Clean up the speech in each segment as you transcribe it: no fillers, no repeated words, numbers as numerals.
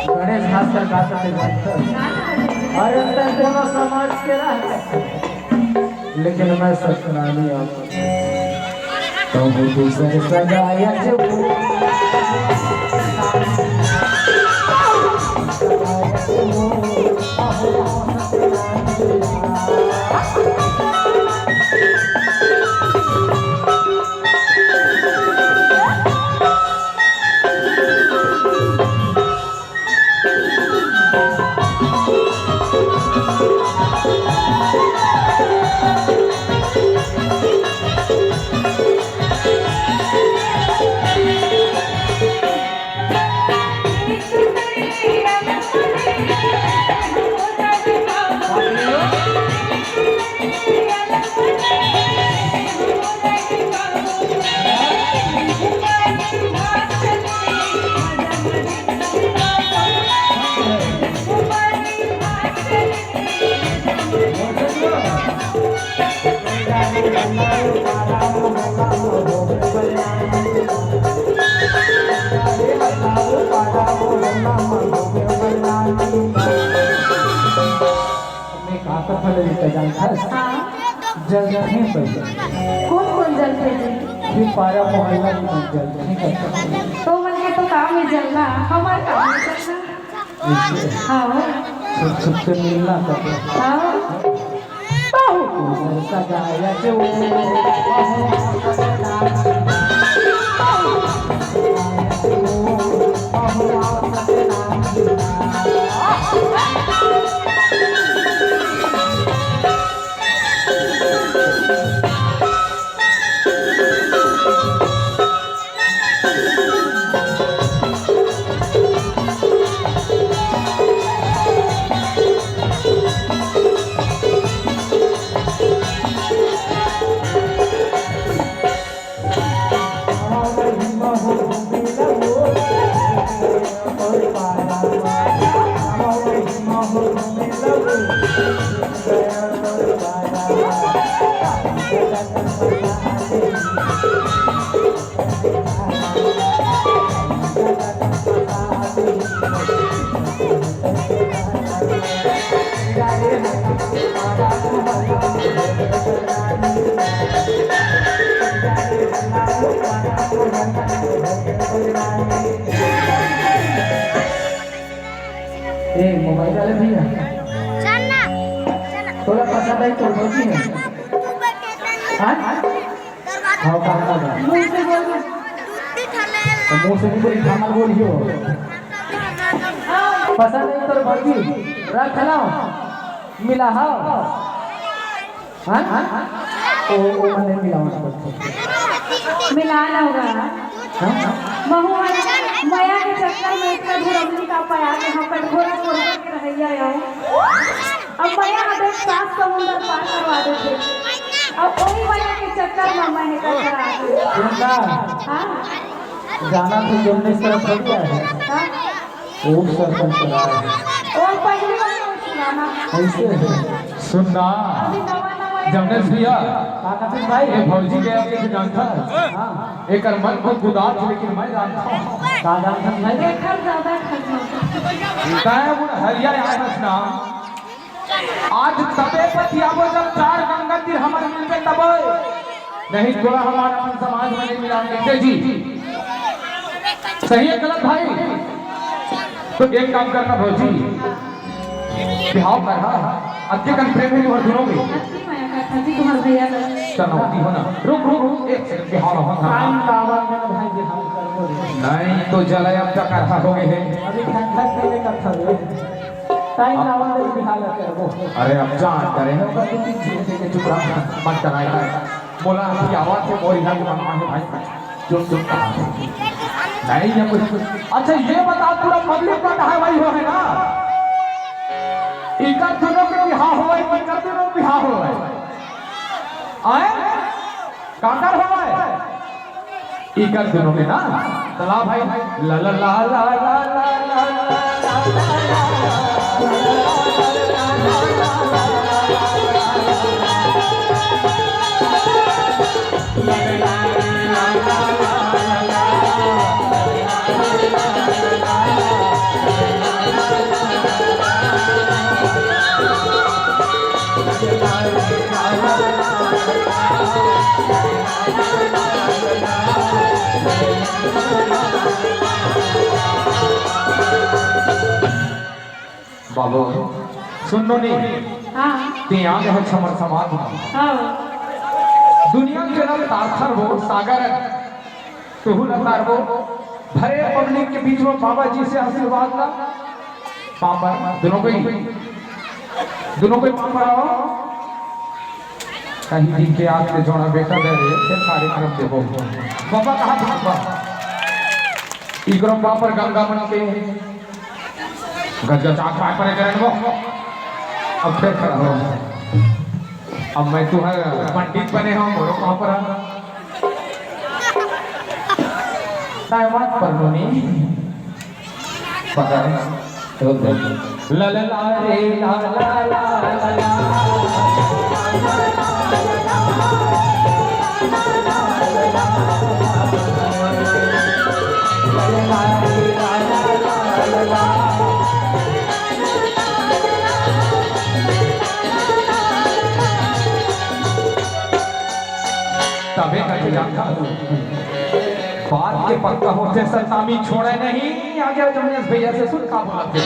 गणेश भास्कर गाता है अरे दोनों समाज के रहते लेकिन मैं ससुराली आऊँ तो दूसरे सजाया जो जल नहीं पैसे कौन जल भेजे फिर पारा मोहल्ला में जल नहीं करता तो मैंने तो काम ही जलना हमारा काम ही जलना हाँ सबसे मिलना करता हाँ सजाया जो मोबाइल वाले भैया थोड़ा पसंद आई तो होती है हाँ कहाँ मुँह से नहीं बोली खाना बोलियो पसंद आई तो भौजी रख ना मिला हाँ ओ मैंने मिला मिलाना होगा महुआ माया के चक्कर में इतना घोरमनी का पाया कि हम कटघोरा छोड़ के रहैया आए अब माया हमें सात समुंदर पार करवा देते अब वही माया के चक्कर में मैंने कर हाँ जाना तो जमने से रख दिया है हाँ वो सरपंच करा है और पहली बार सुनाना ऐसे सुनना अभी नवा जमने भैया काका भाई ये भौजी के आपके जानता है हां एक मन बहुत गुदार थे लेकिन मैं जानता हूं काका भाई देखा ज्यादा खर्चा काय वो हरिया आया हसना आज तबे पतिया वो जब चार गंगा तीर हमारे मिलके तब नहीं थोड़ा हमारा अपन समाज में नहीं मिला कहते जी सही है गलत भाई तो एक काम करना भौजी बिहाव कर रहा अत्य कन प्रेम है और दोनों में जी तुम्हारे भैया चनौती होना रुक रुक रुक एक सेकंड बिहाव होना टाइम लावा मेरे भाई बिहाव कर बोल नहीं तो जला अब तक रहा हो गए हैं अभी ठंडा पहले का था टाइम लावा मेरे बिहाव कर वो अरे अब जान करे हैं पर तुम पीछे के चुप रहा मत कराएगा बोला कि आवाज से मोरी ना माने भाई चुप चुप नहीं ये कुछ अच्छा ये बता पूरा पब्लिक का कहा भाई हो है ना इनका दोनों के बिहाव हो है इनका दोनों बिहाव हो है आए काकर हो है इनका दोनों में ना चला भाई ला ला ला ला ला ला ला ला ला बाबू सुनो नहीं हाँ ते आगे है समर समाज हाँ दुनिया के नाम तारथर हो सागर तो तार वो भरे पब्लिक के बीच में बाबा जी से आशीर्वाद ला पापा दोनों को पापा आओ कहीं दिन के आग से जोड़ा बेटा दे रहे फिर कार्यक्रम देखो बाबा कहा था इग्रम पर गंगा मन के गजगज आंख पाए पर करें वो अब फिर खड़ा हो अब मैं तुम्हारे पंडित बने हूँ मोरो कहाँ पर टाइमात पर लोनी पता है ला ला ला रे ला ला ला ला तबे कहीं जानता बात के पक्का होते सतामी छोड़े नहीं आगे जमनेश भैया से सुन का बोलते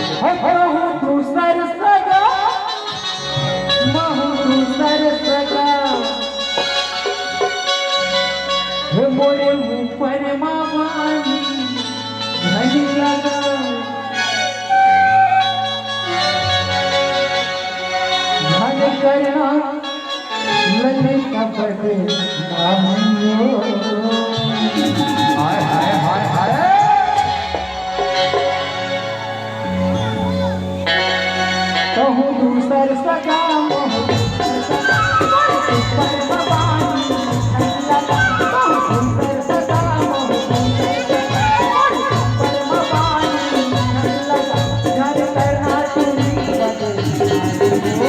महू दूसर सगा हे मोरे ऊपर मावानी नहीं लगा धन करना ललिता पटे नामियो हाय हाय हाय हाय कहूँ दूसर सगा महू ऊपर भवानी नहीं लगा कहूँ दूसर सगा महू ऊपर भवानी नहीं लगा धन करना तुरी बदे